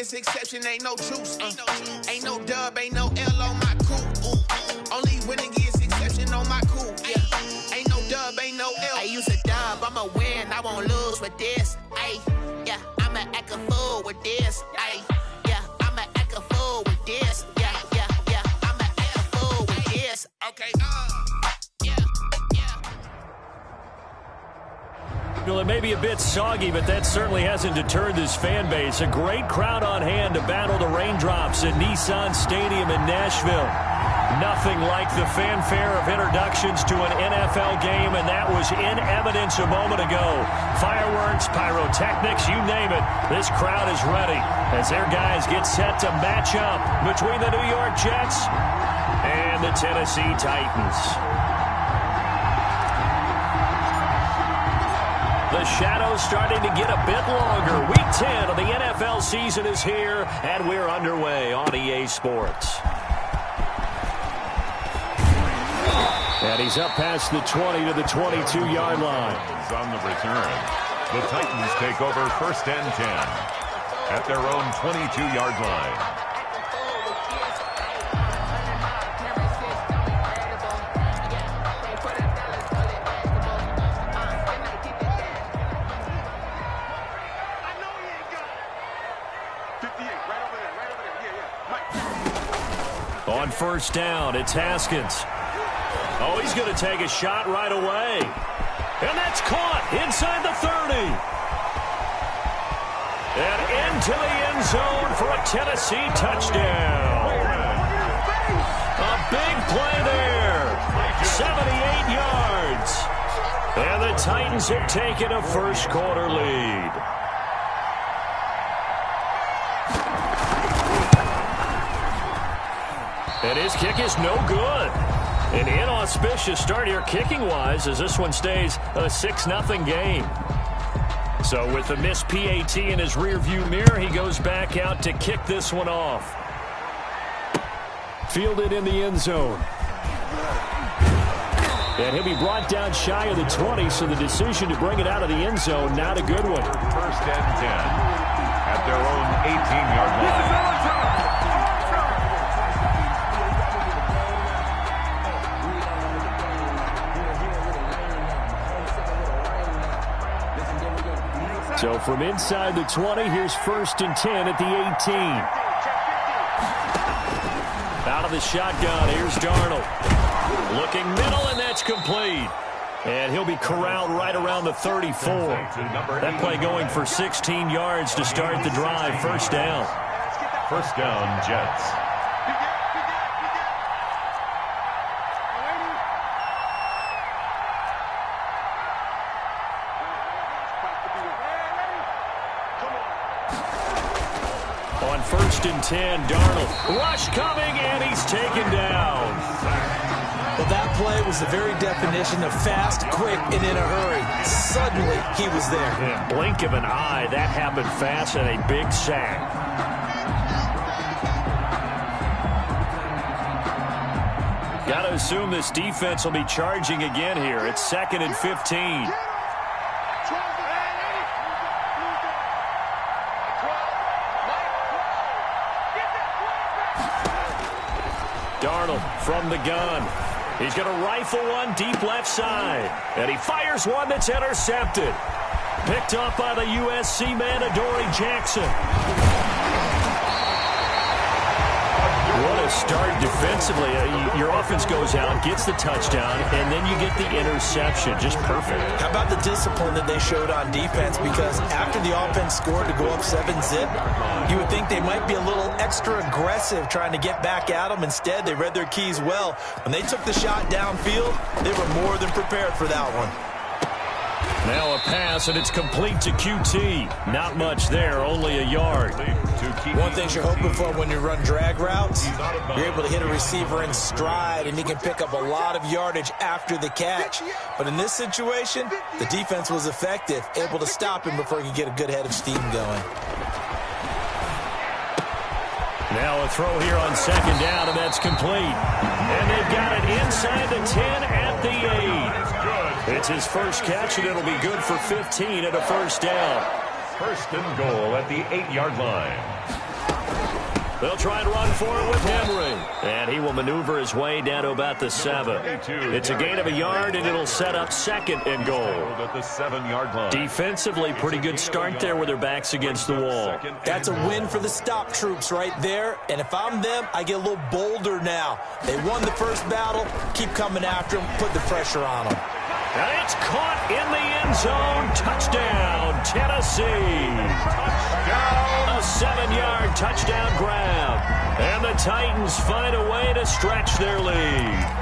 is exception, ain't no truce. Ain't no dub, ain't no L on my coupe. Only winning is exception on my coupe. Yeah. Ain't no dub, ain't no L. I use a dub, I'ma win, I won't lose with this. Ay, yeah, I'ma act a fool with this. Ay, yeah, I'ma act a fool with this. Yeah, I'ma act a fool with this. Okay, Well, it may be a bit soggy, but that certainly hasn't deterred this fan base. A great crowd on hand to battle the raindrops at Nissan Stadium in Nashville. Nothing like the fanfare of introductions to an NFL game, and that was in evidence a moment ago. Fireworks, pyrotechnics, you name it. This crowd is ready as their guys get set to match up between the New York Jets and the Tennessee Titans. The shadow's starting to get a bit longer. Week 10 of the NFL season is here, and we're underway on EA Sports. And he's up past the 20 to the 22-yard line. On the return, the Titans take over 1st and 10 at their own 22-yard line. On 1st down, it's Haskins. Oh, he's going to take a shot right away. And that's caught inside the 30. And into the end zone for a Tennessee touchdown. A big play there. 78 yards. And the Titans have taken a first-quarter lead. And his kick is no good. An inauspicious start here kicking-wise as this one stays a 6-0 game. So with the missed PAT in his rearview mirror, he goes back out to kick this one off. Fielded in the end zone. And he'll be brought down shy of the 20, so the decision to bring it out of the end zone, not a good one. 1st and 10 at their own 18-yard line. So from inside the 20, here's 1st and 10 at the 18. Out of the shotgun, here's Darnold. Looking middle, and that's complete. And he'll be corralled right around the 34. That play going for 16 yards to start the drive. 1st down. 1st down, Jets. On 1st and 10, Darnold. Rush coming, and he's taken down. Well, that play was the very definition of fast, quick, and in a hurry. Suddenly, he was there. Yeah, blink of an eye, that happened fast, and a big sack. Got to assume this defense will be charging again here. It's 2nd and 15. Darnold from the gun. He's going to rifle one deep left side. And he fires one that's intercepted. Picked up by the USC man, Adoree Jackson. What a start defensively. Your offense goes out, gets the touchdown, and then you get the interception. Just perfect. How about the discipline that they showed on defense? Because after the offense scored to go up 7-zip, you would think they might be a little extra aggressive trying to get back at them. Instead, they read their keys well. When they took the shot downfield, they were more than prepared for that one. Now a pass, and it's complete to QT. Not much there, only a yard. One thing you're hoping for when you run drag routes, you're able to hit a receiver in stride, and he can pick up a lot of yardage after the catch. But in this situation, the defense was effective, able to stop him before he could get a good head of steam going. Now a throw here on 2nd down, and that's complete. And they've got it inside the 10 at the 8. It's his first catch, and it'll be good for 15 at a 1st down. 1st and goal at the 8-yard line. They'll try and run for it with Henry. And he will maneuver his way down to about the 7. It's a gain of a yard, and it'll set up 2nd and goal. At the 7-yard line. Defensively, pretty good start there with their backs against the wall. That's a win for the stop troops right there. And if I'm them, I get a little bolder now. They won the first battle. Keep coming after them. Put the pressure on them. And it's caught in the end zone. Touchdown, Tennessee. Touchdown. A 7-yard touchdown grab. And the Titans find a way to stretch their lead.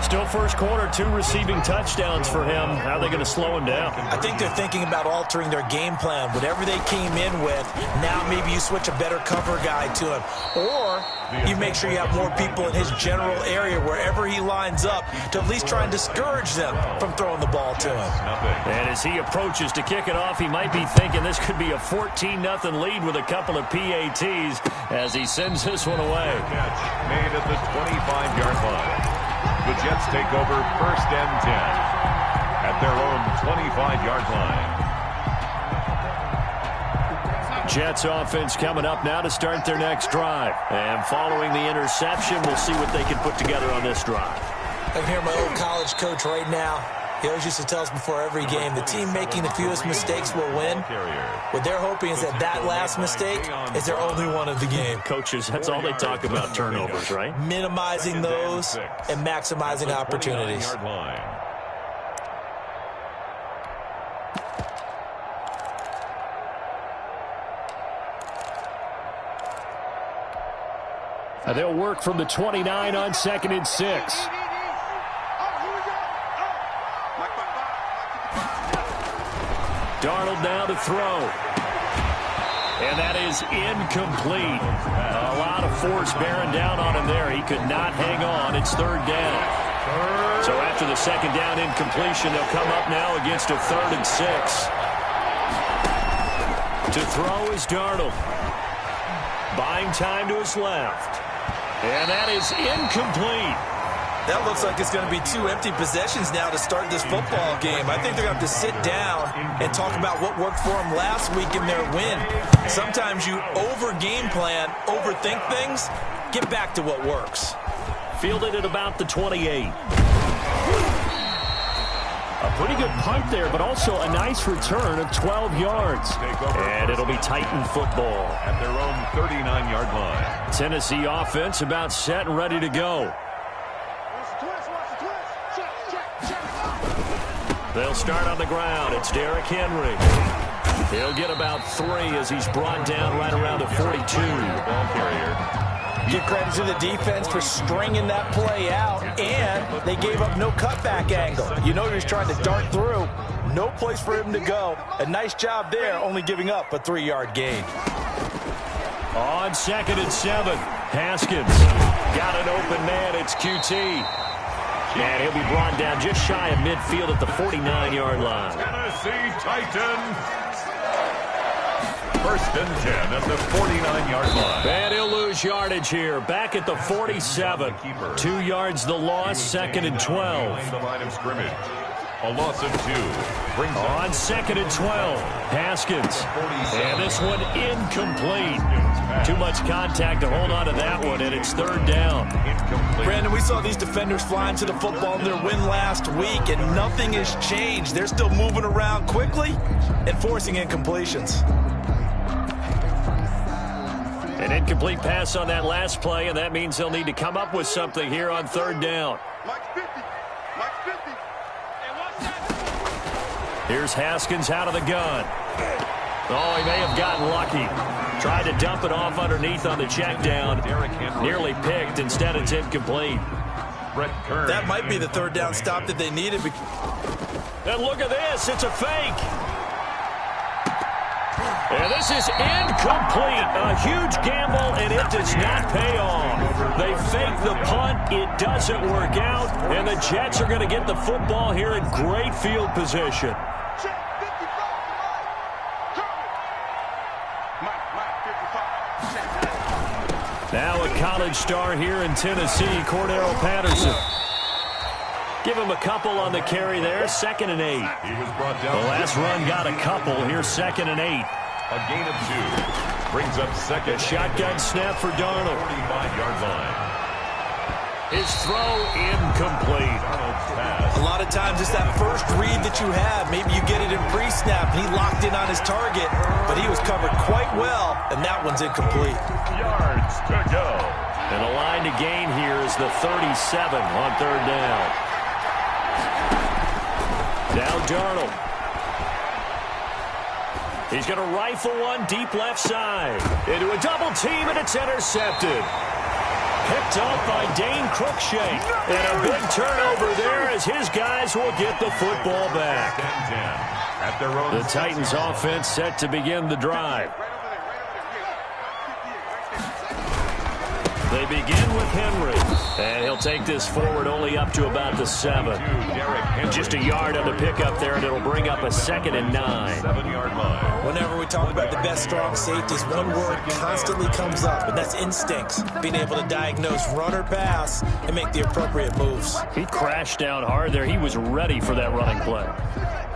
Still first quarter, 2 receiving touchdowns for him. How are they going to slow him down? I think they're thinking about altering their game plan. Whatever they came in with, now maybe you switch a better cover guy to him. Or you make sure you have more people in his general area wherever he lines up to at least try and discourage them from throwing the ball to him. And as he approaches to kick it off, he might be thinking this could be a 14-0 lead with a couple of PATs as he sends this one away. Catch made at the 25-yard line. The Jets take over 1st and 10 at their own 25-yard line. Jets offense coming up now to start their next drive. And following the interception, we'll see what they can put together on this drive. I can hear my old college coach right now. He always used to tell us before every game, the team making the fewest mistakes will win. What they're hoping is that last mistake is their only one of the game. Coaches, that's all they talk about, turnovers, right? Minimizing those and maximizing opportunities. They'll work from the 29 on 2nd and 6. Darnold now to throw. And that is incomplete. A lot of force bearing down on him there. He could not hang on. It's 3rd down. So after the 2nd down incompletion, they'll come up now against a 3rd and 6. To throw is Darnold. Buying time to his left. And that is incomplete. That looks like it's going to be 2 empty possessions now to start this football game. I think they're going to have to sit down and talk about what worked for them last week in their win. Sometimes you over-game plan, overthink things, get back to what works. Fielded at about the 28. A pretty good punt there, but also a nice return of 12 yards. And it'll be Titan football. At their own 39-yard line. Tennessee offense about set and ready to go. They'll start on the ground. It's Derrick Henry. He'll get about 3 as he's brought down right around the 42. Ball carrier. Give credit to the defense for stringing that play out, and they gave up no cutback angle. You know he was trying to dart through. No place for him to go. A nice job there, only giving up a 3-yard gain. On 2nd and 7, Haskins got an open man. It's QT. And he'll be brought down just shy of midfield at the 49-yard line. Tennessee Titans. 1st and 10 at the 49-yard line. And he'll lose yardage here. Back at the 47. 2 yards the loss, 2nd and 12. The line of scrimmage. A loss of 2. Brings on 2nd and 12. Haskins. And this one incomplete. Too much contact to hold on to that one, and it's 3rd down. Brandon, we saw these defenders flying to the football in their win last week, and nothing has changed. They're still moving around quickly and forcing incompletions. An incomplete pass on that last play, and that means they'll need to come up with something here on 3rd down. Here's Haskins out of the gun. Oh, he may have gotten lucky. Tried to dump it off underneath on the check down. Nearly picked. Instead, it's incomplete. That might be the 3rd down stop that they needed. And look at this. It's a fake. And this is incomplete. A huge gamble, and it does not pay off. They fake the punt. It doesn't work out. And the Jets are going to get the football here in great field position. Now a college star here in Tennessee, Cordero Patterson. Give him a couple on the carry there, 2nd and 8. He was brought down. The last run got a couple. Here's 2nd and 8. A gain of 2. Brings up second. A shotgun snap for Darnold. 45-yard line. His throw incomplete. A lot of times it's that first read that you have. Maybe you get it in pre-snap, and he locked in on his target, but he was covered quite well, and that one's incomplete. Yards to go. And a line to gain here is the 37 on third down. Now Darnold. He's going to rifle one deep left side. Into a double team, and it's intercepted. Picked off by Dane Cruikshank. And a big turnover there as his guys will get the football back. The Titans offense set to begin the drive. They begin with Henry. And he'll take this forward only up to about the 7. Just a yard on the pickup there, and it'll bring up a 2nd and 9. 7-yard line. Whenever we talk about the best strong safeties, one word constantly comes up, and that's instincts. Being able to diagnose run or pass and make the appropriate moves. He crashed down hard there. He was ready for that running play.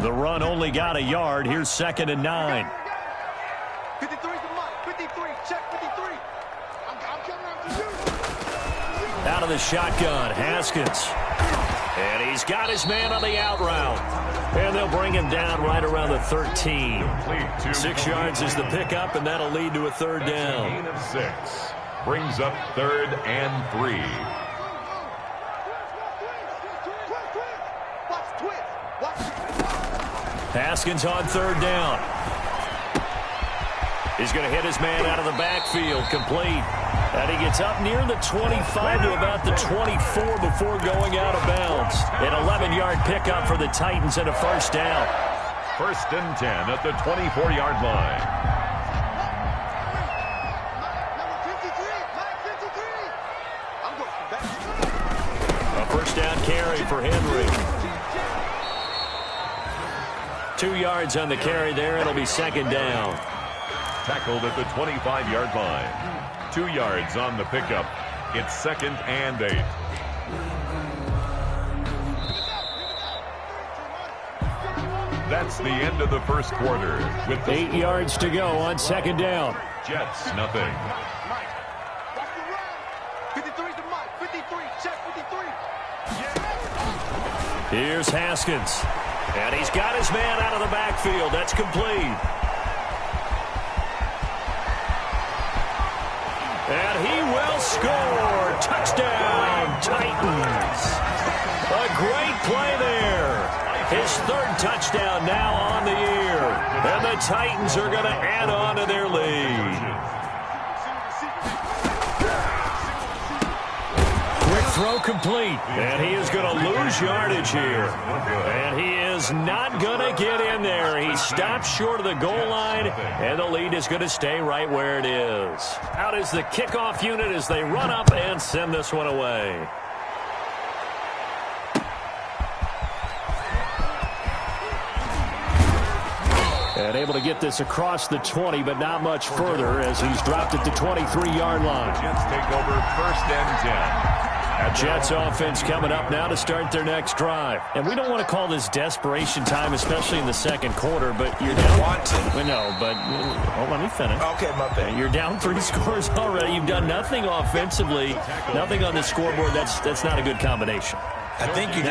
The run only got a yard. Here's 2nd and 9. 53's the mark. 53. Check 53. I'm coming after you. Out of the shotgun, Haskins. And he's got his man on the out route. And they'll bring him down right around the 13. 6 yards is the pickup, and that'll lead to a third down. Gain of 6. Brings up 3rd and 3. Haskins on third down. He's going to hit his man out of the backfield, complete. And he gets up near the 25 to about the 24 before going out of bounds. An 11-yard pickup for the Titans and a first down. 1st and 10 at the 24-yard line. A first down carry for Henry. 2 yards on the carry there. It'll be 2nd down. Tackled at the 25-yard line. 2 yards on the pickup. It's 2nd and 8. That's the end of the first quarter. With 8 yards to go on 2nd down. Jets, nothing. 53's the mark. 53. Check 53. Here's Haskins. And he's got his man out of the backfield. That's complete. And he will score. Touchdown, Titans. A great play there. His 3rd touchdown now on the year. And the Titans are going to add on to their lead. Quick throw complete. And he is going to lose yardage here. And he is not going to get in there. He stops short of the goal line, and the lead is going to stay right where it is. Out is the kickoff unit as they run up and send this one away. And able to get this across the 20, but not much further as he's dropped at the 23-yard line. Jets take over 1st and 10. Jets offense coming up now to start their next drive. And we don't want to call this desperation time, especially in the 2nd quarter, but you're down. Want to. We know, but let me finish. Okay, my bad. You're down 3 scores already. You've done nothing offensively, nothing on the scoreboard. That's not a good combination. I think you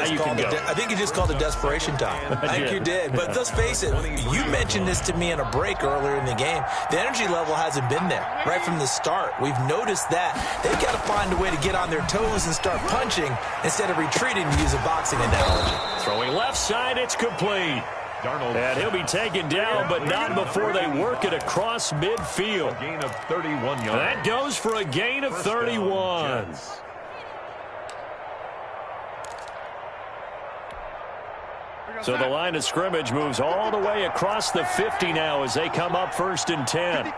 just called it desperation time. I think you did. But let's face it, you mentioned this to me in a break earlier in the game. The energy level hasn't been there right from the start. We've noticed that. They've got to find a way to get on their toes and start punching instead of retreating, to use a boxing analogy. Throwing left side, it's complete. Darnold. And he'll be taken down, but not before they work it across midfield. A gain of 31 yards. That goes for a gain of 31. So the line of scrimmage moves all the way across the 50 now as they come up 1st and 10.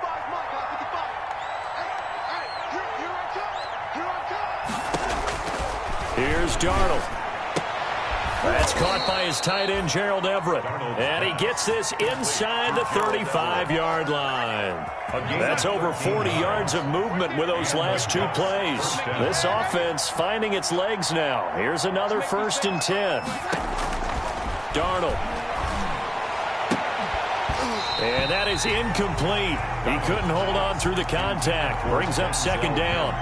Here's Darnold. That's caught by his tight end, Gerald Everett. And he gets this inside the 35-yard line. That's over 40 yards of movement with those last 2 plays. This offense finding its legs now. Here's another 1st and 10. Darnold. And that is incomplete. He couldn't hold on through the contact. Brings up second down.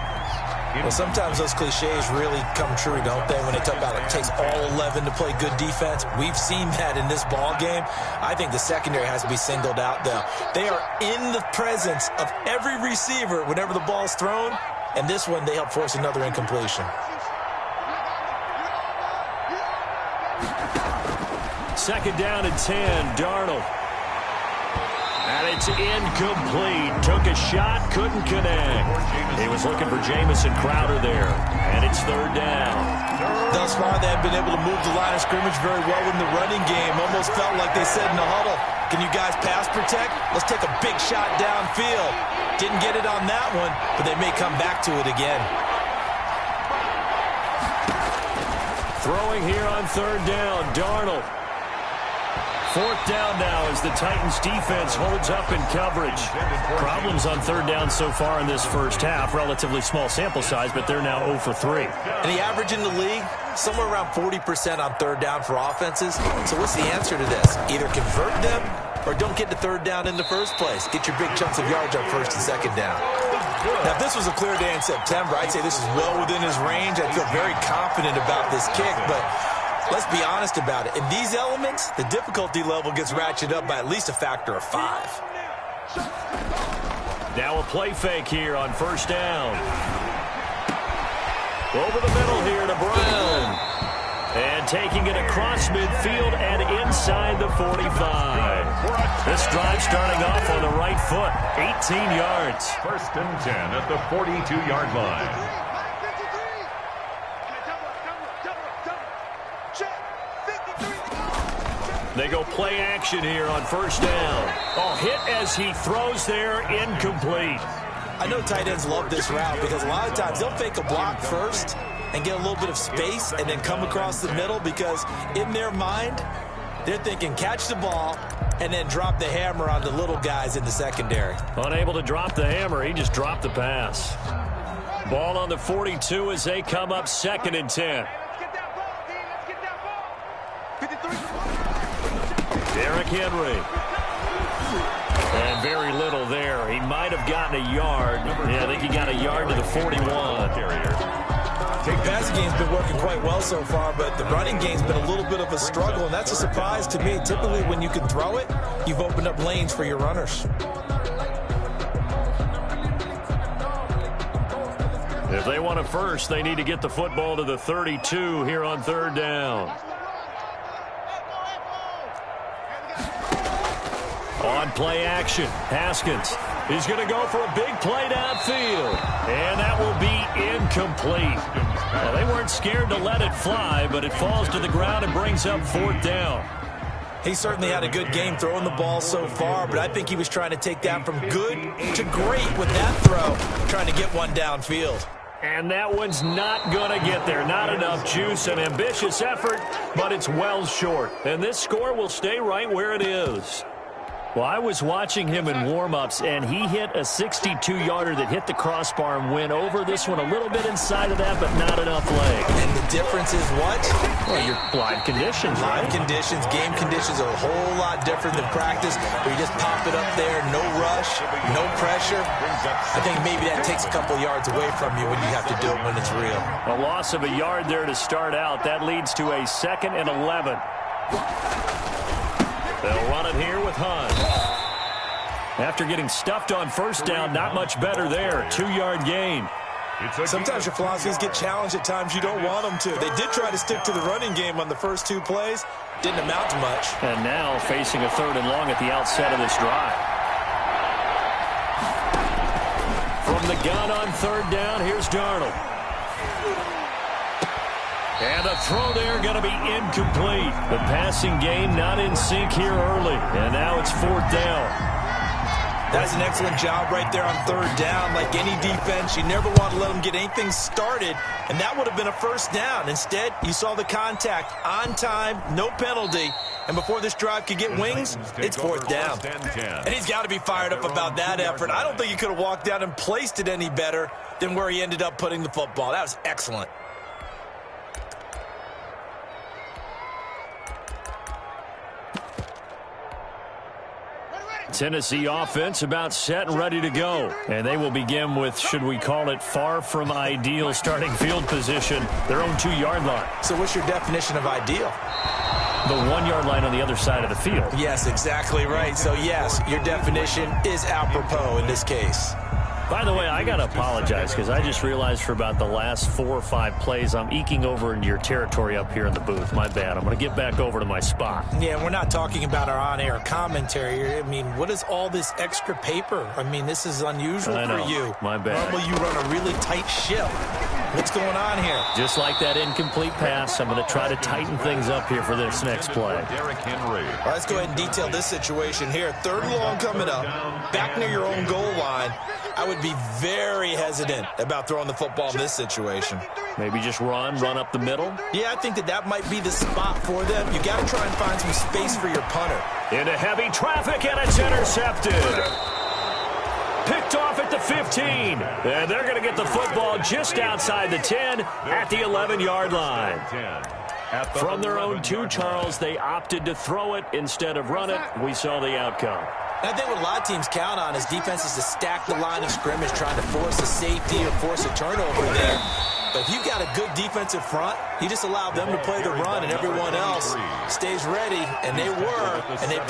Well, sometimes those cliches really come true, don't they, when they talk about it takes all 11 to play good defense. We've seen that in this ball game. I think the secondary has to be singled out, though. They are in the presence of every receiver whenever the ball's thrown, and this one they help force another incompletion. Second down and 10, Darnold. And it's incomplete. Took a shot, couldn't connect. He was looking for Jamison Crowder there. And it's third down. Thus far, they have been able to move the line of scrimmage very well in the running game. Almost felt like they said in the huddle, can you guys pass protect? Let's take a big shot downfield. Didn't get it on that one, but they may come back to it again. Throwing here on third down, Darnold. Fourth down now as the Titans defense holds up in coverage. Problems on third down so far in this first half. Relatively small sample size, but they're now 0 for 3. And the average in the league, somewhere around 40% on third down for offenses. So what's the answer to this? Either convert them or don't get to third down in the first place. Get your big chunks of yards on first and second down. Now, if this was a clear day in September, I'd say this is well within his range. I feel very confident about this kick, but let's be honest about it. In these elements, the difficulty level gets ratcheted up by at least a factor of 5. Now a play fake here on first down. Over the middle here to Brown. And taking it across midfield and inside the 45. This drive starting off on the right foot. 18 yards. First and 10 at the 42-yard line. They go play action here on first down. Oh, hit as he throws there, incomplete. I know tight ends love this route because a lot of times they'll fake a block first and get a little bit of space and then come across the middle because in their mind, they're thinking catch the ball and then drop the hammer on the little guys in the secondary. Unable to drop the hammer, he just dropped the pass. Ball on the 42 as they come up second and 10. Derrick Henry. And very little there. He might have gotten a yard. Yeah, I think he got a yard to the 41. The passing game's been working quite well so far, but the running game's been a little bit of a struggle, and that's a surprise to me. Typically, when you can throw it, you've opened up lanes for your runners. If they want a first, they need to get the football to the 32 here on third down. On play action, Haskins. He's going to go for a big play downfield. And that will be incomplete. Well, they weren't scared to let it fly, but it falls to the ground and brings up fourth down. He certainly had a good game throwing the ball so far, but I think he was trying to take that from good to great with that throw, trying to get one downfield. And that one's not going to get there. Not enough juice, an ambitious effort, but it's well short. And this score will stay right where it is. Well, I was watching him in warm-ups, and he hit a 62-yarder that hit the crossbar and went over. This one a little bit inside of that, but not enough leg. And the difference is what? Well, your live conditions, right? Live conditions, game conditions are a whole lot different than practice, where you just pop it up there, no rush, no pressure. I think maybe that takes a couple yards away from you when you have to do it when it's real. A loss of a yard there to start out. That leads to a 2nd and 11. They'll run it here with Hunt. After getting stuffed on first down, not much better there. 2-yard gain. Sometimes your philosophies get challenged at times you don't want them to. They did try to stick to the running game on the first 2 plays. Didn't amount to much. And now facing a 3rd and long at the outset of this drive. From the gun on third down, here's Darnold. And a throw there going to be incomplete. The passing game not in sync here early. And now it's 4th down. That's an excellent job right there on third down. Like any defense, you never want to let them get anything started. And that would have been a first down. Instead, you saw the contact on time, no penalty. And before this drive could get wings, it's 4th down. And he's got to be fired up about that effort. I don't think he could have walked down and placed it any better than where he ended up putting the football. That was excellent. Tennessee offense about set and ready to go. And they will begin with, should we call it, far from ideal starting field position, their own 2-yard line. So what's your definition of ideal? The 1-yard line on the other side of the field. Yes, exactly right. So, yes, your definition is apropos in this case. By the way, I got to apologize because I just realized for about the last 4 or 5 plays, I'm eking over into your territory up here in the booth. My bad. I'm going to get back over to my spot. Yeah, we're not talking about our on-air commentary. I mean, what is all this extra paper? I mean, this is unusual for you. My bad. Normally you run a really tight ship. What's going on here? Just like that incomplete pass, I'm going to try to tighten things up here for this next play. Derrick Henry. All right, let's go ahead and detail this situation here. 3rd and long coming up. Back near your own goal line. I would be very hesitant about throwing the football in this situation. Maybe just run up the middle? Yeah, I think that might be the spot for them. You got to try and find some space for your punter. Into heavy traffic, and it's intercepted. Picked off at the 15. And they're going to get the football just outside the 10 at the 11-yard line. From their own 2, Charles, they opted to throw it instead of run it. We saw the outcome. I think what a lot of teams count on is defenses to stack the line of scrimmage, trying to force a safety or force a turnover there. But if you've got a good defensive front, you just allow them to play the run, and everyone else stays ready, and they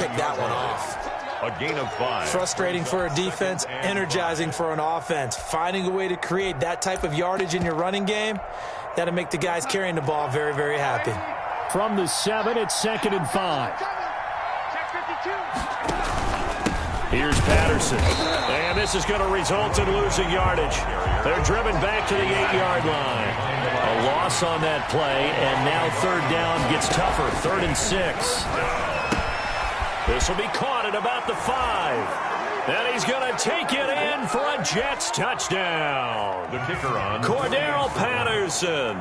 picked that one off. A gain of 5. Frustrating for a defense, energizing for an offense. Finding a way to create that type of yardage in your running game, that'll make the guys carrying the ball very, very happy. From the 7, it's 2nd and 5. Here's Patterson. And this is going to result in losing yardage. They're driven back to the 8-yard line. A loss on that play, and now 3rd down gets tougher. 3rd and 6. This will be caught at about the 5. And he's going to take it in for a Jets touchdown. The kicker on. Cordero Patterson.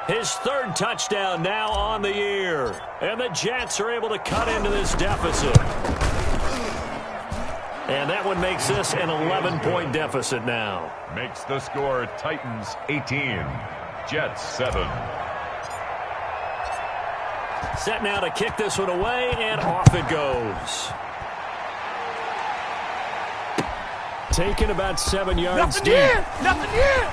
His 3rd touchdown now on the year. And the Jets are able to cut into this deficit. And that one makes this an 11-point deficit now. Makes the score Titans 18, Jets 7. Set now to kick this one away, and off it goes. Taken about 7 yards deep. Nothing here!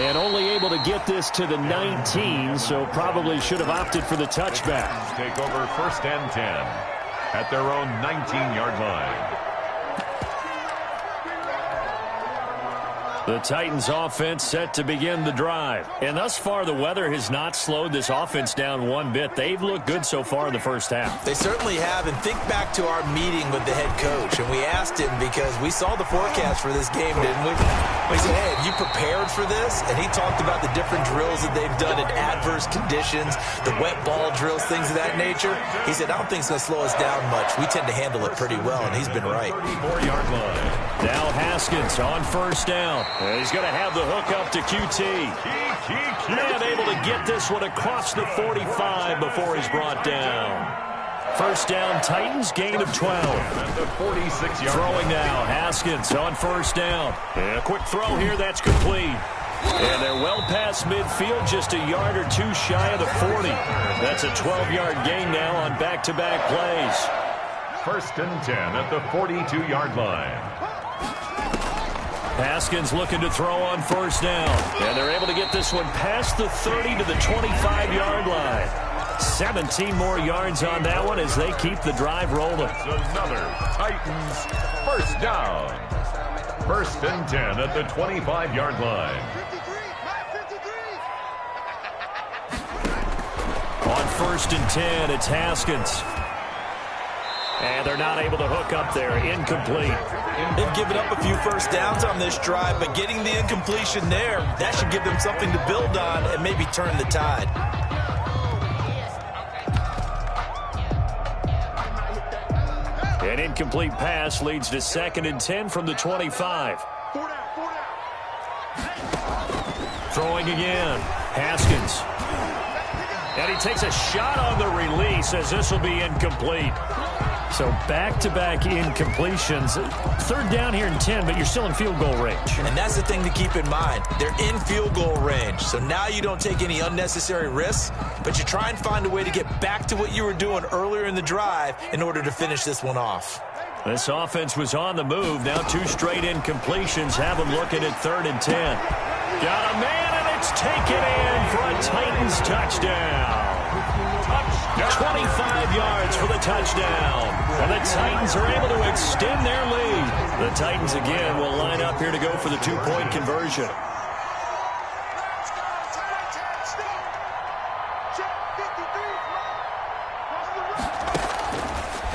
And only able to get this to the 19, so probably should have opted for the touchback. Take over 1st and 10 at their own 19-yard line. The Titans offense set to begin the drive. And thus far, the weather has not slowed this offense down one bit. They've looked good so far in the first half. They certainly have. And think back to our meeting with the head coach. And we asked him because we saw the forecast for this game, didn't we? We said, hey, have you prepared for this? And he talked about the different drills that they've done in adverse conditions, the wet ball drills, things of that nature. He said, I don't think it's going to slow us down much. We tend to handle it pretty well, and he's been right. 34-yard line. Now Haskins on 1st down. And he's going to have the hook up to QT. And able to get this one across the 45 before he's brought down. 1st down, Titans, gain of 12. At the 46-yard Throwing now, Haskins on 1st down. And a quick throw here, that's complete. And they're well past midfield, just a yard or 2 shy of the 40. That's a 12-yard gain now on back-to-back plays. 1st and 10 at the 42-yard line. Haskins looking to throw on 1st down. And they're able to get this one past the 30 to the 25-yard line. 17 more yards on that one as they keep the drive rolling. Another Titans 1st down. 1st and 10 at the 25-yard line. On 1st and 10, it's Haskins. And they're not able to hook up there. Incomplete. They've given up a few 1st downs on this drive, but getting the incompletion there, that should give them something to build on and maybe turn the tide. An incomplete pass leads to 2nd and 10 from the 25. Throwing again. Haskins. And he takes a shot on the release as this will be incomplete. So back-to-back incompletions. 3rd down here in 10, but you're still in field goal range. And that's the thing to keep in mind. They're in field goal range. So now you don't take any unnecessary risks, but you try and find a way to get back to what you were doing earlier in the drive in order to finish this one off. This offense was on the move. Now 2 straight incompletions have them looking at 3rd and 10. Got a man, and it's taken in for a Titans touchdown. 25 yards for the touchdown. And the Titans are able to extend their lead. The Titans again will line up here to go for the 2-point conversion.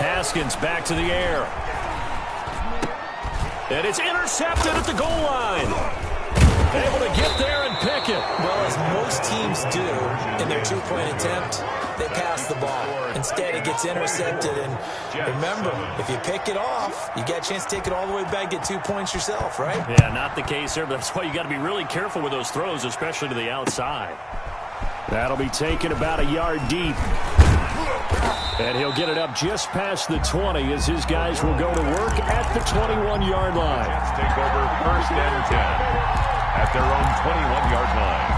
Haskins back to the air. And it's intercepted at the goal line. Able to get there and pick it. Well, as most teams do in their 2-point attempt, they pass the ball. Instead, it gets intercepted. And remember, if you pick it off, you get a chance to take it all the way back, get 2 points yourself, right? Yeah, not the case there, but that's why you got to be really careful with those throws, especially to the outside. That'll be taken about a yard deep. And he'll get it up just past the 20 as his guys will go to work at the 21-yard line. Let's take over 1st and 10 at their own 21-yard line.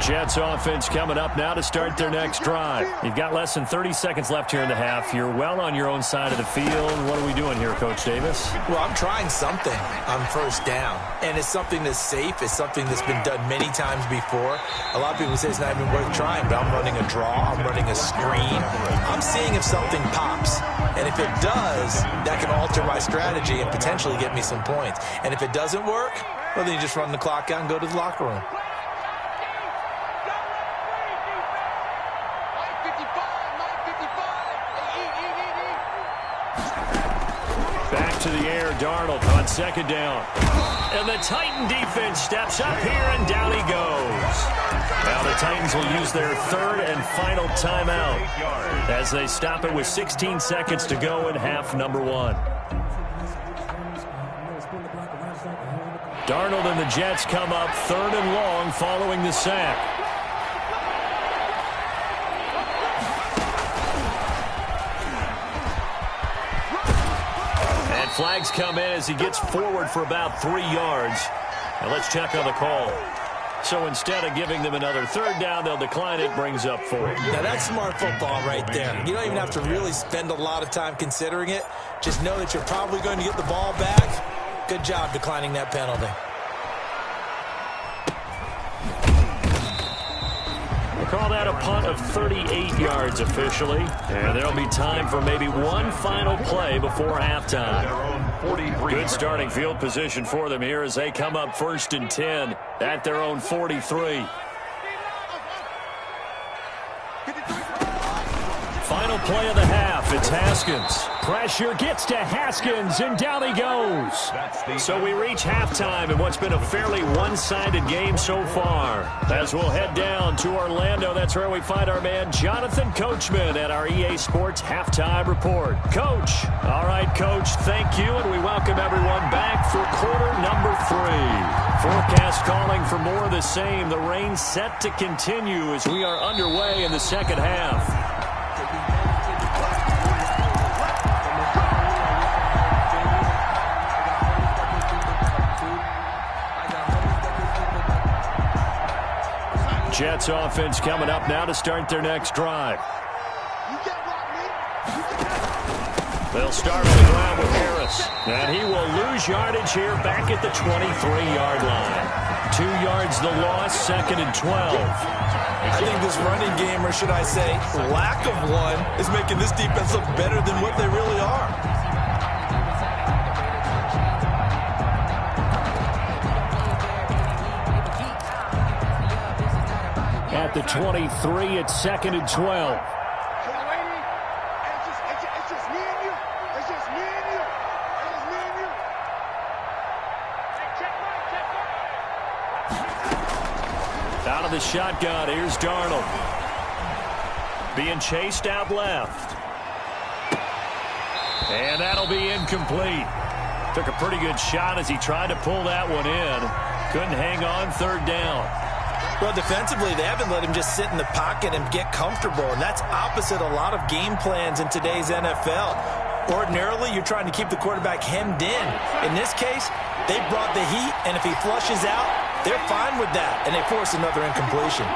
Jets offense coming up now to start their next drive. You've got less than 30 seconds left here in the half. You're well on your own side of the field. What are we doing here, Coach Davis? Well, I'm trying something on 1st down. And it's something that's safe. It's something that's been done many times before. A lot of people say it's not even worth trying, but I'm running a draw. I'm running a screen. I'm seeing if something pops. And if it does, that can alter my strategy and potentially get me some points. And if it doesn't work, well, then you just run the clock out and go to the locker room. Back to the air, Darnold on 2nd down. And the Titan defense steps up here, and down he goes. Now the Titans will use their 3rd and final timeout as they stop it with 16 seconds to go in half number 1. Darnold and the Jets come up 3rd and long following the sack. Flags come in as he gets forward for about 3 yards. Now let's check on the call. So instead of giving them another 3rd down, they'll decline it, brings up 4. Now that's smart football right there. You don't even have to really spend a lot of time considering it. Just know that you're probably going to get the ball back. Good job declining that penalty. Call that a punt of 38 yards officially. And there'll be time for maybe one final play before halftime. Good starting field position for them here as they come up 1st and 10 at their own 43. Final play of the half. It's Haskins. Pressure gets to Haskins, and down he goes. So we reach halftime in what's been a fairly one-sided game so far. As we'll head down to Orlando, that's where we find our man Jonathan Coachman at our EA Sports Halftime Report. Coach. All right, Coach, thank you, and we welcome everyone back for quarter number 3. Forecast calling for more of the same. The rain set to continue as we are underway in the second half. Jets offense coming up now to start their next drive. They'll start on the ground with Harris. And he will lose yardage here back at the 23-yard line. 2 yards the loss, 2nd and 12. I think this running game, or should I say lack of one, is making this defense look better than what they really are. At the 23, it's 2nd and 12. Out of the shotgun, here's Darnold. Being chased out left. And that'll be incomplete. Took a pretty good shot as he tried to pull that one in. Couldn't hang on, 3rd down. Well, defensively, they haven't let him just sit in the pocket and get comfortable, and that's opposite a lot of game plans in today's NFL. Ordinarily, you're trying to keep the quarterback hemmed in. In this case, they brought the heat, and if he flushes out, they're fine with that, and they force another incompletion.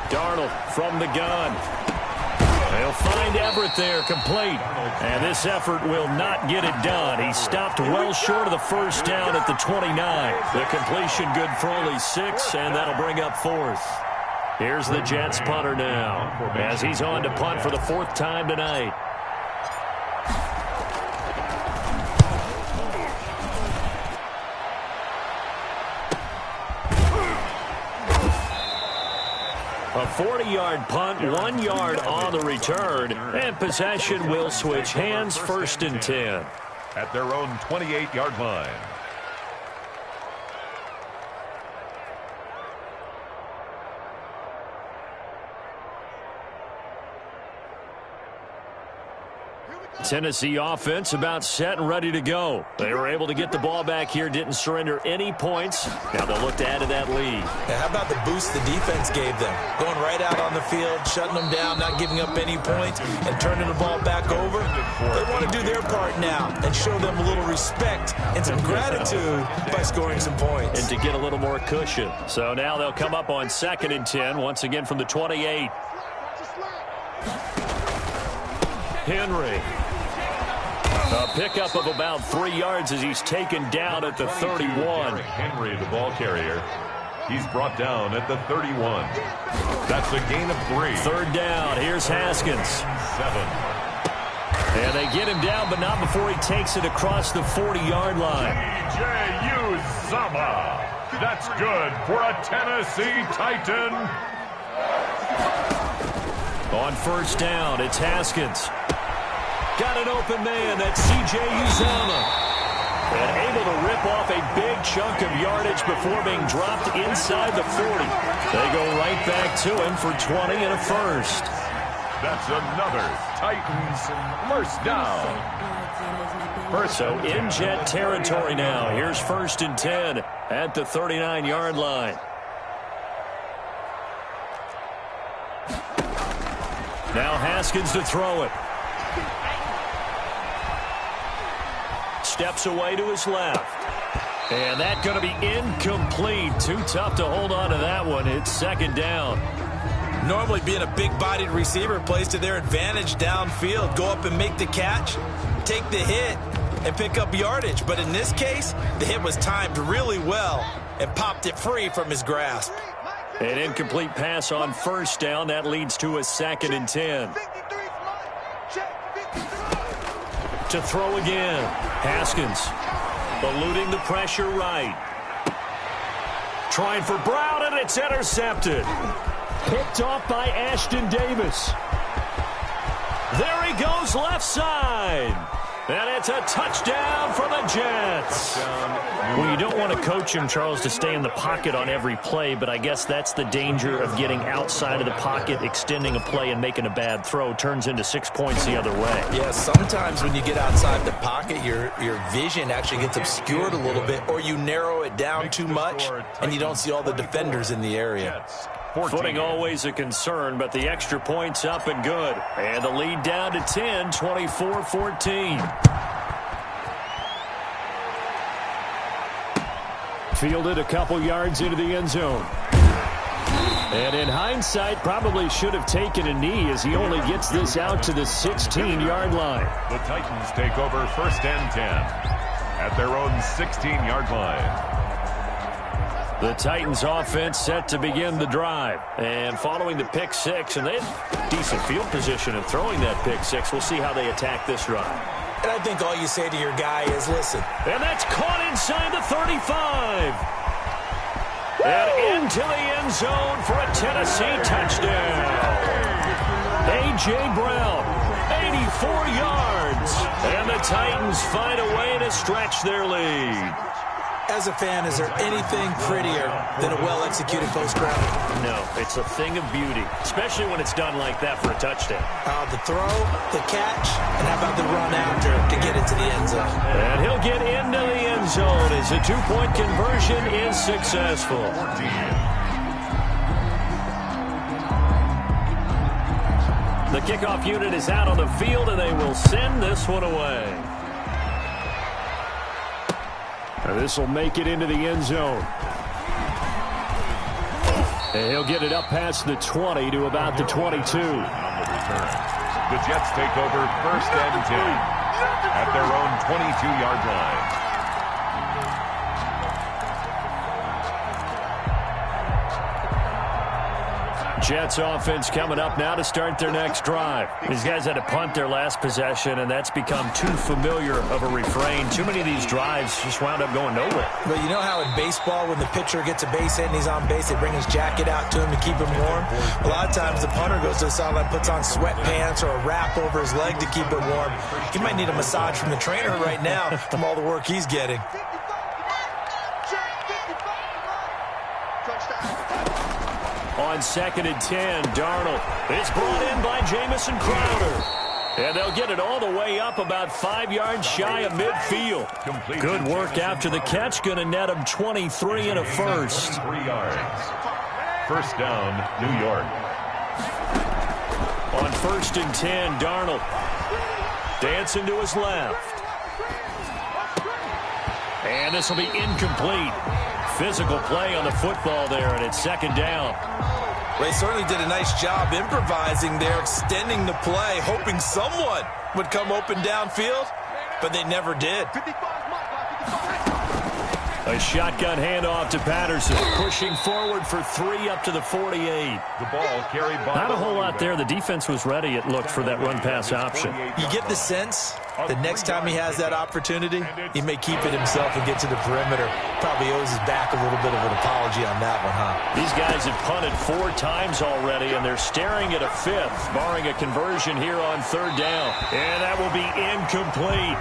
Darnold from the gun. They'll find Everett there, complete. And this effort will not get it done. He stopped well short of the first down at the 29. The completion good for only 6, and that'll bring up 4th. Here's the Jets punter now, as he's on to punt for the 4th time tonight. A 40-yard punt, 1 yard on the return, and possession will switch hands, 1st and 10. At their own 28-yard line. Tennessee offense about set and ready to go. They were able to get the ball back here, didn't surrender any points. Now they'll look to add to that lead. Yeah, how about the boost the defense gave them? Going right out on the field, shutting them down, not giving up any points, and turning the ball back over. They want to do their part now and show them a little respect and some gratitude by scoring some points. And to get a little more cushion. So now they'll come up on 2nd and 10, once again from the 28. Henry. A pickup of about 3 yards as he's taken down at the 31. Henry, the ball carrier. He's brought down at the 31. That's a gain of 3. 3rd down. Here's Haskins. 7. And they get him down, but not before he takes it across the 40-yard line. J.U. Zama. That's good for a Tennessee Titan. On 1st down, it's Haskins. Got an open man, that's C.J. Uzomah. And able to rip off a big chunk of yardage before being dropped inside the 40. They go right back to him for 20 and a 1st. That's another Titans 1st down. So in Jet territory now. Here's 1st and 10 at the 39-yard line. Now Haskins to throw it. Steps away to his left. And that's going to be incomplete. Too tough to hold on to that one. It's 2nd down. Normally being a big-bodied receiver plays to their advantage downfield. Go up and make the catch, take the hit, and pick up yardage. But in this case, the hit was timed really well and popped it free from his grasp. An incomplete pass on 1st down. That leads to a 2nd and 10. To throw again. Haskins eluding the pressure right. Trying for Brown, and it's intercepted. Picked off by Ashton Davis. There he goes left side. And it's a touchdown for the Jets. Well, you don't want to coach him, Charles, to stay in the pocket on every play, but I guess that's the danger of getting outside of the pocket, extending a play, and making a bad throw. Turns into 6 points the other way. Yeah, sometimes when you get outside the pocket, your vision actually gets obscured a little bit, or you narrow it down too much, and you don't see all the defenders in the area. Footing always a concern, but the extra point's up and good. And the lead down to 10, 24-14. Fielded a couple yards into the end zone. And in hindsight, probably should have taken a knee as he only gets this out to the 16-yard line. The Titans take over 1st and 10 at their own 16-yard line. The Titans offense set to begin the drive. And following the pick 6, and they have decent field position of throwing that pick 6. We'll see how they attack this drive. And I think all you say to your guy is, listen. And that's caught inside the 35. And into the end zone for a Tennessee touchdown. A.J. Brown, 84 yards. And the Titans find a way to stretch their lead. As a fan, is there anything prettier than a well-executed post-route? No, it's a thing of beauty, especially when it's done like that for a touchdown. The throw, the catch, and how about the run after to get it to the end zone? And he'll get into the end zone as a two-point conversion is successful. The kickoff unit is out on the field, and they will send this one away. This will make it into the end zone. And he'll get it up past the 20 to about the 22. On the return, the Jets take over 1st and 10 at their own 22-yard line. Jets offense coming up now to start their next drive. These guys had to punt their last possession, and that's become too familiar of a refrain. Too many of these drives just wound up going nowhere. But you know how in baseball, when the pitcher gets a base hit and he's on base, they bring his jacket out to him to keep him warm? A lot of times the punter goes to the sideline, puts on sweatpants or a wrap over his leg to keep it warm. He might need a massage from the trainer right now from all the work he's getting. On 2nd and 10, Darnold is brought in by Jamison Crowder. And they'll get it all the way up about 5 yards shy of midfield. Good work after the catch. Going to net him 23 and a first. 3 yards. First down, New York. On 1st and 10, Darnold dancing to his left. And this will be incomplete. Physical play on the football there, and it's 2nd down. They certainly did a nice job improvising there, extending the play, hoping someone would come open downfield, but they never did. A shotgun handoff to Patterson, pushing forward for 3 up to the 48. The ball carried by. Not a whole lot there. The defense was ready, it looked, for that run-pass option. You get the sense the next time he has that opportunity, he may keep it himself and get to the perimeter. Probably owes his back a little bit of an apology on that one, huh? These guys have punted 4 times already, and they're staring at a 5th, barring a conversion here on 3rd down. And that will be incomplete.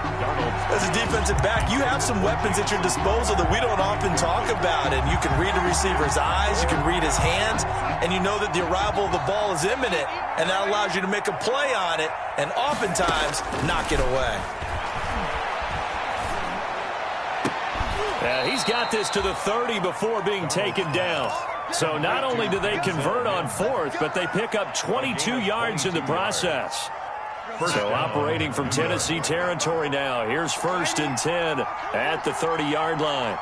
As a defensive back, you have some weapons at your disposal that we don't often talk about. And you can read the receiver's eyes, you can read his hands, and you know that the arrival of the ball is imminent, and that allows you to make a play on it and oftentimes knock it away. He's got this to the 30 before being taken down. So not only do they convert on 4th, but they pick up 22 yards in the process. So operating from Tennessee territory now. Here's 1st and 10 at the 30-yard line.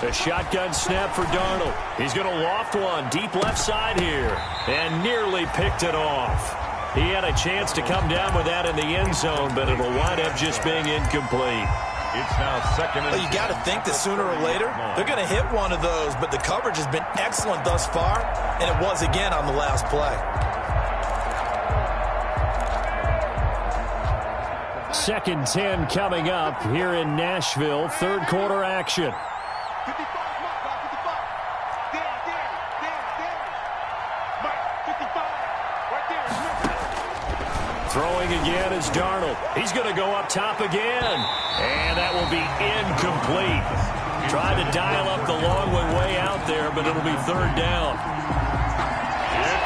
A shotgun snap for Darnold. He's going to loft one deep left side here and nearly picked it off. He had a chance to come down with that in the end zone, but it'll wind up just being incomplete. It's now 2nd and 10. You got to think that sooner or later they're going to hit one of those, but the coverage has been excellent thus far, and it was again on the last play. 2nd 10 coming up here in Nashville. 3rd quarter action. Throwing again is Darnold. He's going to go up top again. And that will be incomplete. Tried to dial up the long one way out there, but it'll be 3rd down.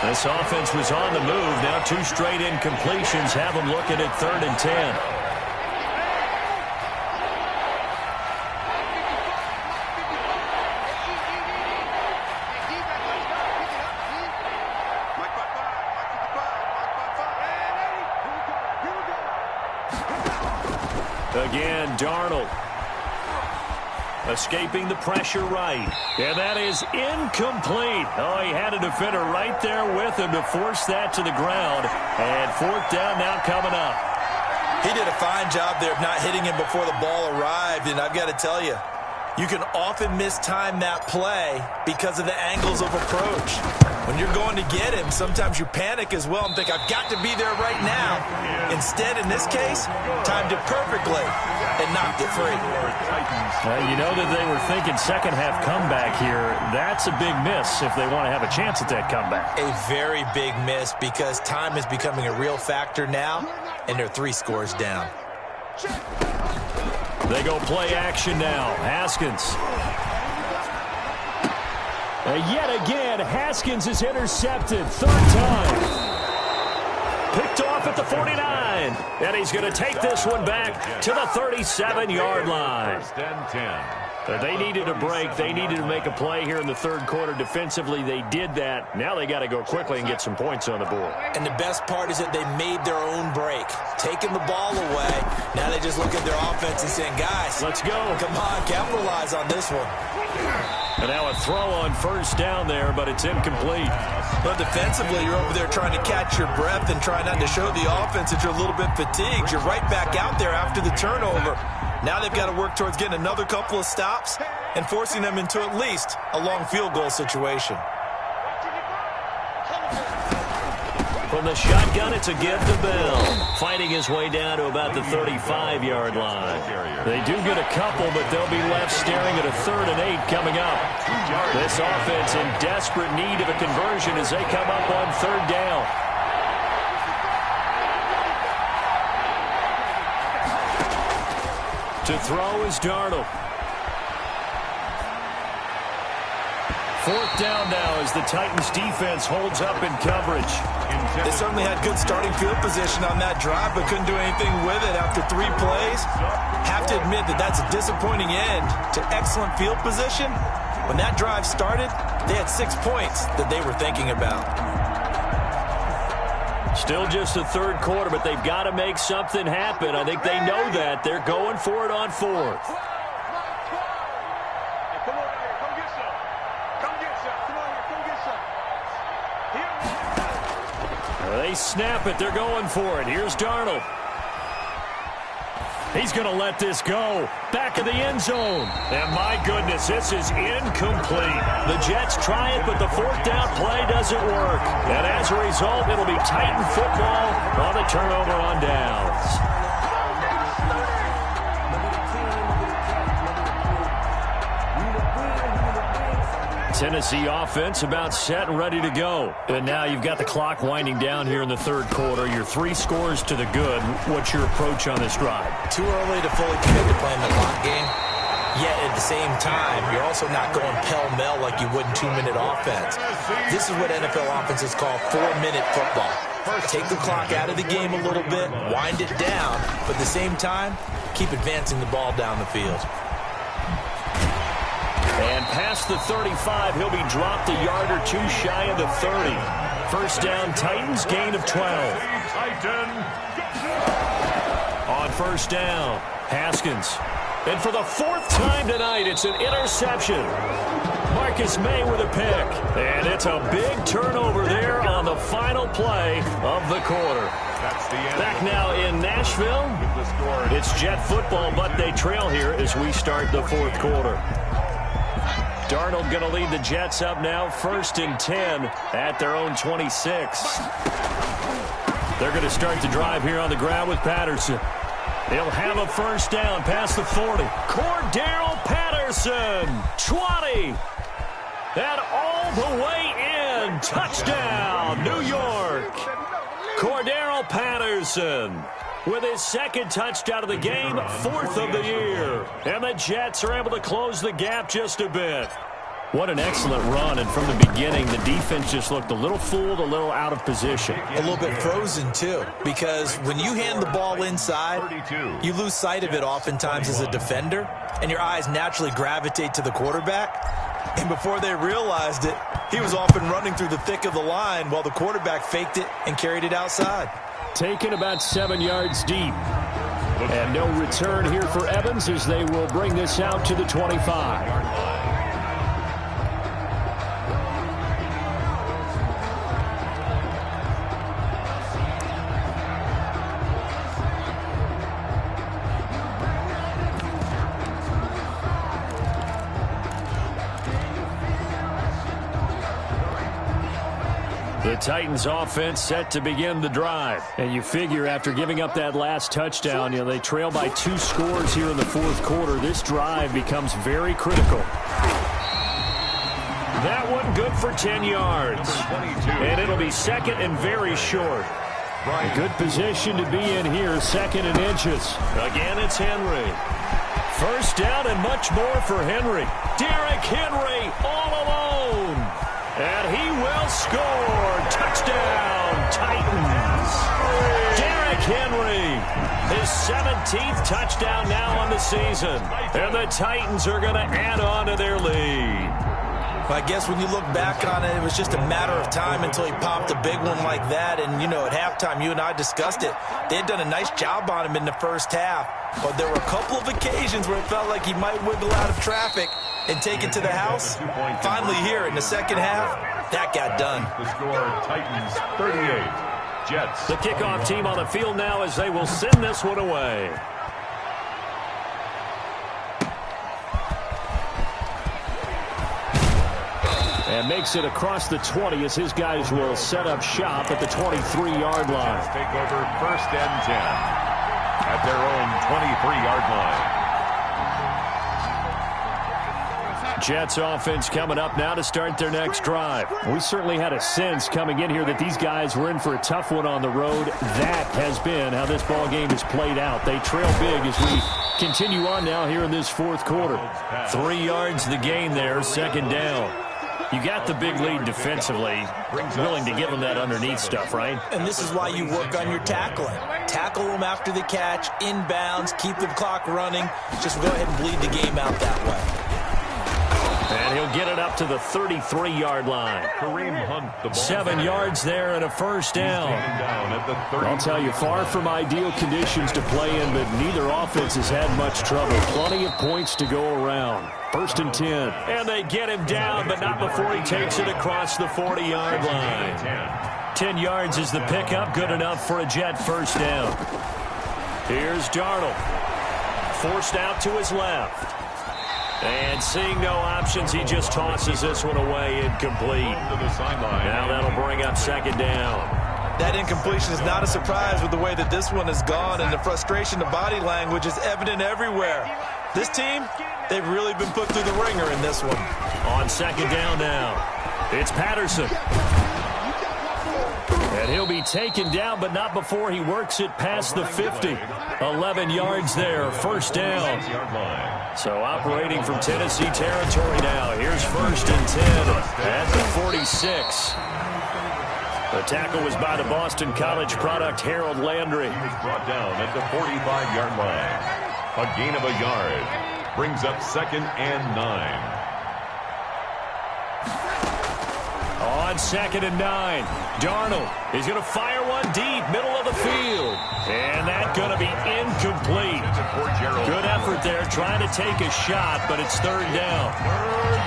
This offense was on the move. Now 2 straight incompletions have them looking at 3rd and 10. Again, Darnold escaping the pressure right. And that is incomplete. Oh, he had a defender right there with him to force that to the ground. And 4th down now coming up. He did a fine job there of not hitting him before the ball arrived. And I've got to tell you, you can often mistime that play because of the angles of approach. When you're going to get him, sometimes you panic as well and think, I've got to be there right now. Instead, in this case, timed it perfectly and knocked it free. You know that they were thinking second half comeback here. That's a big miss if they want to have a chance at that comeback. A very big miss because time is becoming a real factor now, and they're 3 scores down. They go play action now. Haskins. Yet again, Haskins is intercepted. 3rd time. Picked off at the 49. And he's going to take this one back to the 37-yard line. 1st and 10. They needed a break. They needed to make a play here in the third quarter. Defensively, they did that. Now they got to go quickly and get some points on the board. And the best part is that they made their own break. Taking the ball away. Now they just look at their offense and saying, guys, let's go. Come on, capitalize on this one. And now a throw on first down there, but it's incomplete. But defensively, you're over there trying to catch your breath and try not to show the offense that you're a little bit fatigued. You're right back out there after the turnover. Now they've got to work towards getting another couple of stops and forcing them into at least a long field goal situation. From the shotgun, it's a give to Bell. Fighting his way down to about the 35-yard line. They do get a couple, but they'll be left staring at a 3rd and 8 coming up. This offense in desperate need of a conversion as they come up on 3rd down. To throw is Darnold. 4th down now as the Titans defense holds up in coverage. They certainly had good starting field position on that drive, but couldn't do anything with it after 3 plays. Have to admit that that's a disappointing end to excellent field position. When that drive started, they had 6 points that they were thinking about. Still just the third quarter, but they've got to make something happen. I think they know that. They're going for it on 4th. They snap it. They're going for it. Here's Darnold. He's going to let this go. Back of the end zone. And my goodness, this is incomplete. The Jets try it, but the 4th down play doesn't work. And as a result, it'll be Titan football on the turnover on downs. Tennessee offense about set and ready to go. And now you've got the clock winding down here in the third quarter. Your 3 scores to the good. What's your approach on this drive? Too early to fully commit to playing the clock game. Yet at the same time, you're also not going pell-mell like you would in 2-minute offense. This is what NFL offenses call 4-minute football. Take the clock out of the game a little bit, wind it down, but at the same time, keep advancing the ball down the field. And past the 35, he'll be dropped a yard or 2 shy of the 30. First down, Titans, gain of 12. On first down, Haskins. And for the 4th time tonight, it's an interception. Marcus May with a pick. And it's a big turnover there on the final play of the quarter. Back now in Nashville. It's Jet football, but they trail here as we start the 4th quarter. Darnold going to lead the Jets up now, 1st and 10 at their own 26. They're going to start the drive here on the ground with Patterson. He'll have a first down past the 40. Cordero Patterson, 20. And all the way in. Touchdown, New York. Cordero Patterson with his 2nd touchdown of the game, 4th of the year. And the Jets are able to close the gap just a bit. What an excellent run, and from the beginning, the defense just looked a little fooled, a little out of position. A little bit frozen, too, because when you hand the ball inside, you lose sight of it oftentimes as a defender, and your eyes naturally gravitate to the quarterback. And before they realized it, he was off and running through the thick of the line while the quarterback faked it and carried it outside. Taken about 7 yards deep. And no return here for Evans as they will bring this out to the 25. The Titans offense set to begin the drive. And you figure after giving up that last touchdown, they trail by 2 scores here in the 4th quarter. This drive becomes very critical. That one good for 10 yards. And it'll be 2nd and very short. A good position to be in here, 2nd and inches. Again, it's Henry. First down and much more for Henry. Derrick Henry all alone. And he will score. Touchdown, Titans. Derrick Henry His 17th touchdown now on the season. And the Titans are going to add on to their lead. I guess when you look back on it, it was just a matter of time until he popped a big one like that. And, you know, at halftime, you and I discussed it. They had done a nice job on him in the first half. But there were a couple of occasions where it felt like he might wiggle out of traffic and take it to the house. Finally here in the second half, that got done. The score, Titans 38, Jets. The kickoff team on the field now as they will send this one away. And makes it across the 20 as his guys will set up shop at the 23-yard line. Take over 1st and 10 at their own 23-yard line. Jets offense coming up now to start their next drive. We certainly had a sense coming in here that these guys were in for a tough one on the road. That has been how this ball game has played out. They trail big as we continue on now here in this fourth quarter. 3 yards the gain there, second down. You got the big lead defensively, willing to give them that underneath stuff, right? And this is why you work on your tackling. Tackle them after the catch, inbounds, keep the clock running. Just go ahead and bleed the game out that way. And he'll get it up to the 33-yard line. Kareem Hunt, the ball 7 yards there and a first down. I'll tell you, far from ideal conditions to play in, but neither offense has had much trouble. Plenty of points to go around. 1st and 10. And they get him down, but not before he takes it across the 40-yard line. 10 yards is the pickup. Good enough for a Jet first down. Here's Darnold. Forced out to his left. And seeing no options, he just tosses this one away, incomplete. Now that'll bring up second down. That incompletion is not a surprise with the way that this one has gone, and the frustration, the body language is evident everywhere. This team, they've really been put through the ringer in this one. On second down now, it's Patterson. And he'll be taken down, but not before he works it past the 50. 11 yards there, first down. So operating from Tennessee territory now. Here's 1st and 10 at the 46. The tackle was by the Boston College product, Harold Landry. He was brought down at the 45-yard line. A gain of a yard brings up 2nd and 9. On 2nd and 9, Darnold is going to fire one deep, middle of the field. And that's going to be incomplete. Good effort there, trying to take a shot, but it's 3rd down.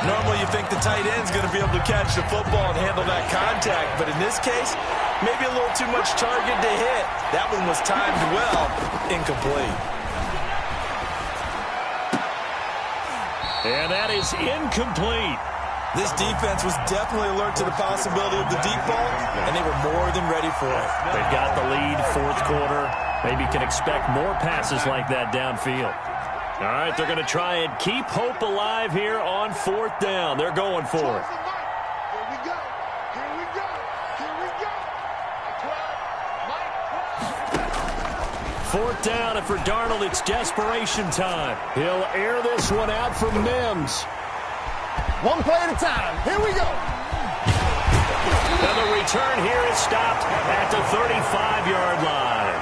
Normally you think the tight end's going to be able to catch the football and handle that contact, but in this case, maybe a little too much target to hit. That one was timed well, incomplete. And that is incomplete. This defense was definitely alert to the possibility of the deep ball, and they were more than ready for it. They've got the lead, fourth quarter. Maybe can expect more passes like that downfield. All right, they're going to try and keep hope alive here on 4th down. They're going for it. Here we go. Here we go. Here we go. 4th down, and for Darnold, it's desperation time. He'll air this one out for Mims. One play at a time. Here we go. And the return here is stopped at the 35-yard line.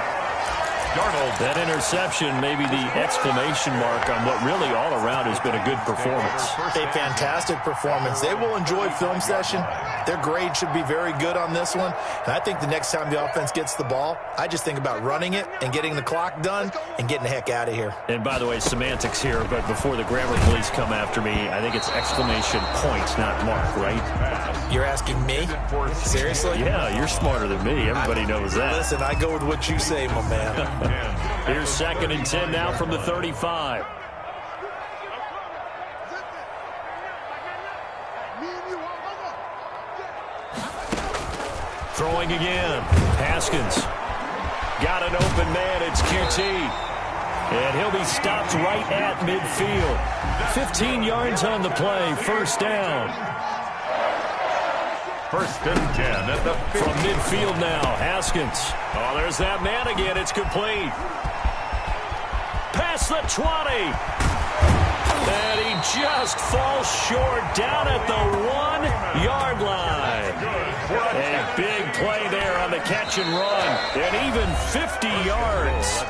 Darnold. That interception may be the exclamation mark on what really all around has been a good performance. A fantastic performance. They will enjoy film session. Their grade should be very good on this one. And I think the next time the offense gets the ball, I just think about running it and getting the clock done and getting the heck out of here. And by the way, semantics here, but before the grammar police come after me, I think it's exclamation point, not mark, right? You're asking me? Seriously? Yeah, you're smarter than me. Everybody knows that. Listen, I go with what you say, my man. Here's 2nd and 10 now from the 35. Throwing again. Haskins. Got an open man. It's QT. And he'll be stopped right at midfield. 15 yards on the play. First down. 1st and 10 at the 50. From midfield now. Haskins. Oh, there's that man again. It's complete. Past the 20. And he just falls short down at the 1-yard line. A big play there on the catch and run. And even 50 yards.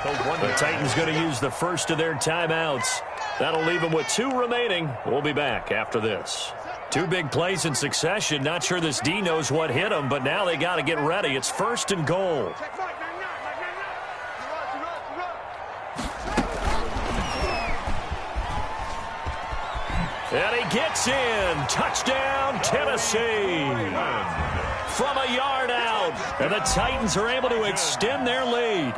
The Titans going to use the first of their timeouts. That'll leave them with 2 remaining. We'll be back after this. 2 big plays in succession. Not sure this D knows what hit him, but now they got to get ready. It's 1st and goal. And he gets in. Touchdown, Tennessee. From a yard out. And the Titans are able to extend their lead.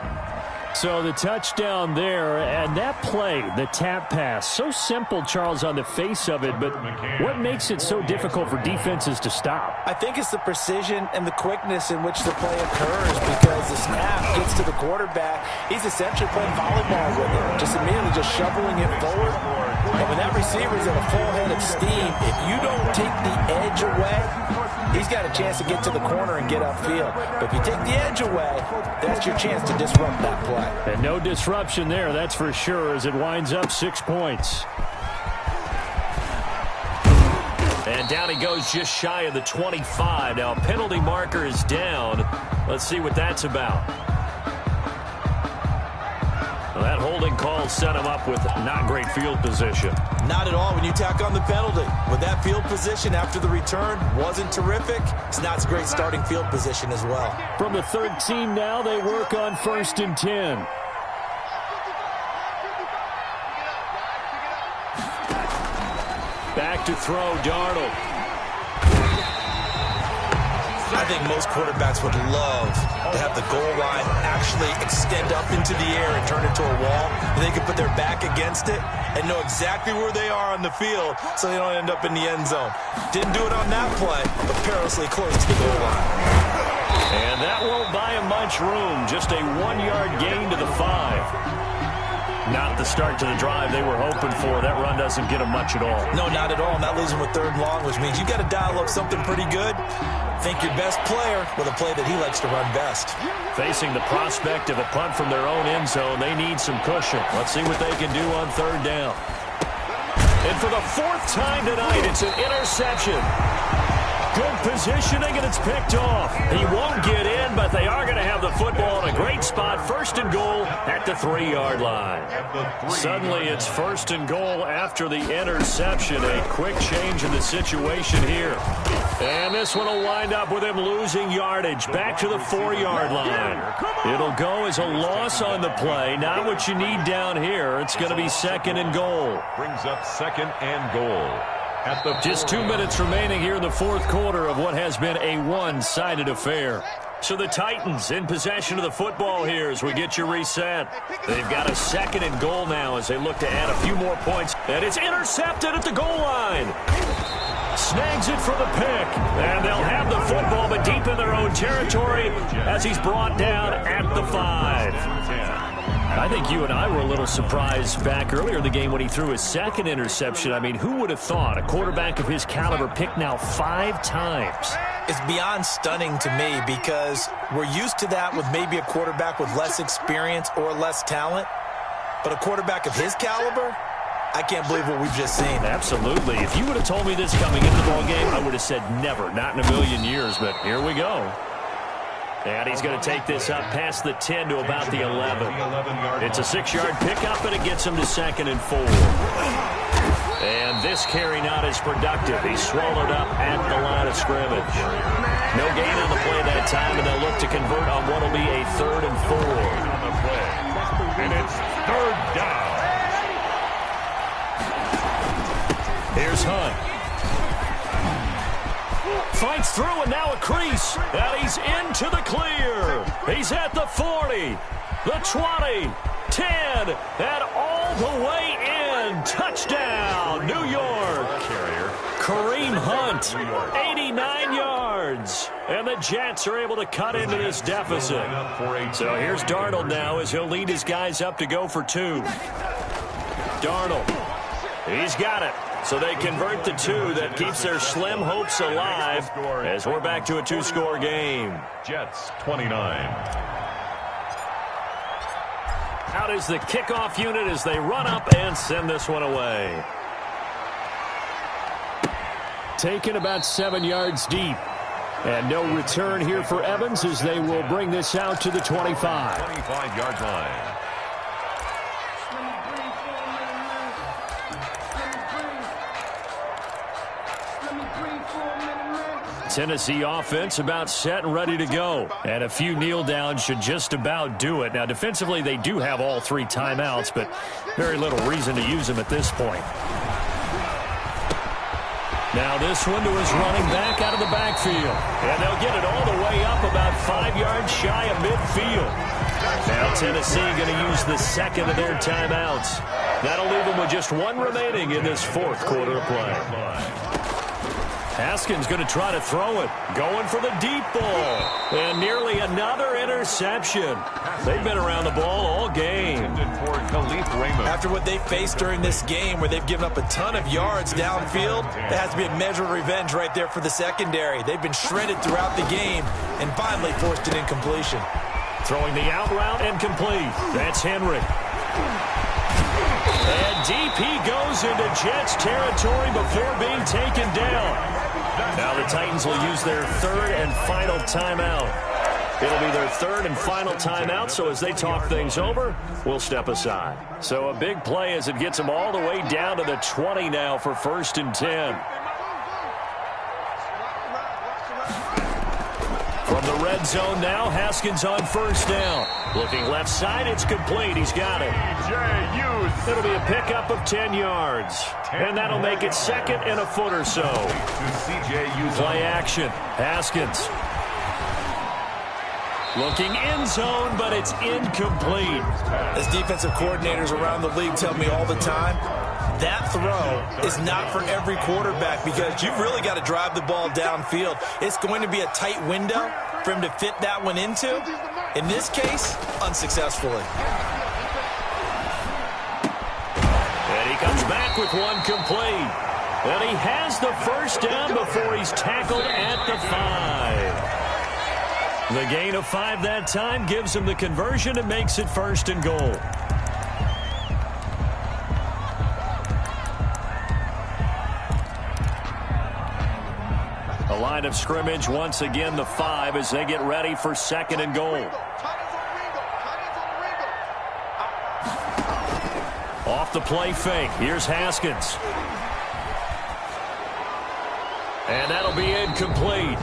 So the touchdown there, and that play, the tap pass, so simple, Charles, on the face of it, but what makes it so difficult for defenses to stop? I think it's the precision and the quickness in which the play occurs, because the snap gets to the quarterback. He's essentially playing volleyball with it, just immediately just shoveling it forward. And when that receiver's at a full head of steam, if you don't take the edge away, he's got a chance to get to the corner and get upfield. But if you take the edge away, that's your chance to disrupt that play. And no disruption there, that's for sure, as it winds up 6 points. And down he goes just shy of the 25. Now, penalty marker is down. Let's see what that's about. Well, that holding call set him up with not great field position. Not at all when you tack on the penalty. With that field position after the return wasn't terrific, it's not a great starting field position as well. From the 13 now, they work on 1st and 10. Back to throw, Darnold. I think most quarterbacks would love to have the goal line actually extend up into the air and turn into a wall, and they can put their back against it and know exactly where they are on the field so they don't end up in the end zone. Didn't do it on that play, but perilously close to the goal line. And that won't buy him much room. Just a 1-yard gain to the 5. Not the start to the drive they were hoping for. That run doesn't get them much at all. No, not at all. Not losing with 3rd and long, which means you got to dial up something pretty good. Think your best player with a play that he likes to run best. Facing the prospect of a punt from their own end zone, they need some cushion. Let's see what they can do on 3rd down. And for the 4th time tonight, it's an interception. Good positioning, and it's picked off. He won't get in, but they are going to have the football in a great spot. 1st and goal at the 3-yard line. Suddenly, it's 1st and goal after the interception. A quick change in the situation here. And this one will wind up with him losing yardage. Back to the 4-yard line. It'll go as a loss on the play. Not what you need down here. It's going to be 2nd and goal. Brings up 2nd and goal. Just 2 minutes remaining here in the 4th quarter of what has been a one-sided affair. So the Titans in possession of the football here as we get you reset. They've got a 2nd and goal now as they look to add a few more points. And it's intercepted at the goal line. Snags it for the pick. And they'll have the football, but deep in their own territory as he's brought down at the 5. I think you and I were a little surprised back earlier in the game when he threw his 2nd interception. I mean, who would have thought a quarterback of his caliber picked now 5 times? It's beyond stunning to me because we're used to that with maybe a quarterback with less experience or less talent. But a quarterback of his caliber, I can't believe what we've just seen. Absolutely. If you would have told me this coming into the ball game, I would have said never, not in a million years. But here we go. And he's going to take this up past the 10 to about the 11. It's a 6-yard pickup, and it gets him to 2nd and 4. And this carry not as productive. He's swallowed up at the line of scrimmage. No gain on the play that time, and they'll look to convert on what will be a 3rd and 4. And it's 3rd down. Here's Hunt. Fights through, and now a crease. And he's into the clear. He's at the 40, the 20, 10, and all the way in. Touchdown, New York. Kareem Hunt, 89 yards. And the Jets are able to cut into this deficit. So here's Darnold now as he'll lead his guys up to go for 2. Darnold, he's got it. So they convert the 2. That keeps their slim hopes alive as we're back to a 2-score game. Jets 29. Out is the kickoff unit as they run up and send this one away. Taken about 7 yards deep. And no return here for Evans as they will bring this out to the 25. 25-yard line. Tennessee offense about set and ready to go. And a few kneel downs should just about do it. Now, defensively, they do have all 3 timeouts, but very little reason to use them at this point. Now this one to his running back out of the backfield. And they'll get it all the way up about 5 yards shy of midfield. Now Tennessee going to use the second of their timeouts. That'll leave them with just 1 remaining in this 4th quarter of play. Haskins going to try to throw it. Going for the deep ball. And nearly another interception. They've been around the ball all game. After what they faced during this game where they've given up a ton of yards downfield, there has to be a measure of revenge right there for the secondary. They've been shredded throughout the game and finally forced an incompletion. Throwing the out route and complete. That's Henry. And deep he goes into Jets territory before being taken down. Now the Titans will use their 3rd and final timeout. It'll be their 3rd and final timeout, so as they talk things over, we'll step aside. So a big play as it gets them all the way down to the 20 now for 1st and 10. From the red zone now, Haskins on 1st down. Looking left side, it's complete. He's got it. It'll be a pickup of 10 yards. And that'll make it 2nd and a foot or so. Play action. Haskins. Looking end zone, but it's incomplete. As defensive coordinators around the league tell me all the time, that throw is not for every quarterback because you've really got to drive the ball downfield. It's going to be a tight window for him to fit that one into. In this case, unsuccessfully. And he comes back with 1 complete. And he has the 1st down before he's tackled at the 5. The gain of 5 that time gives him the conversion and makes it 1st and goal. A line of scrimmage once again the 5 as they get ready for 2nd and goal. Off the play fake. Here's Haskins. And that'll be incomplete.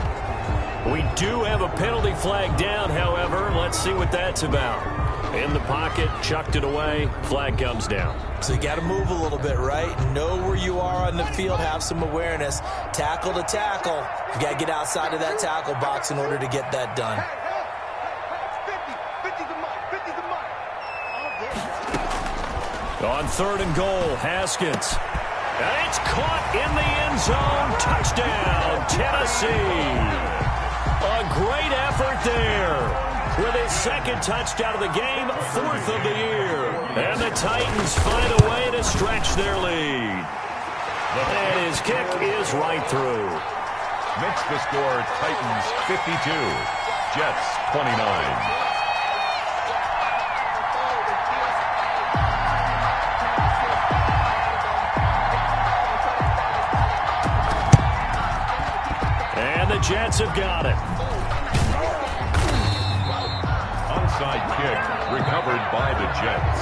We do have a penalty flag down, however. Let's see what that's about. In the pocket, chucked it away. Flag comes down. So you got to move a little bit, right? Know where you are on the field. Have some awareness. Tackle to tackle. You got to get outside of that tackle box in order to get that done. On 3rd and goal, Haskins. And it's caught in the end zone. Touchdown, Tennessee. A great effort there. With his 2nd touchdown of the game, 4th of the year. And the Titans find a way to stretch their lead. And his kick is right through. Makes the score Titans 52, Jets 29. And the Jets have got it. Onside kick recovered by the Jets.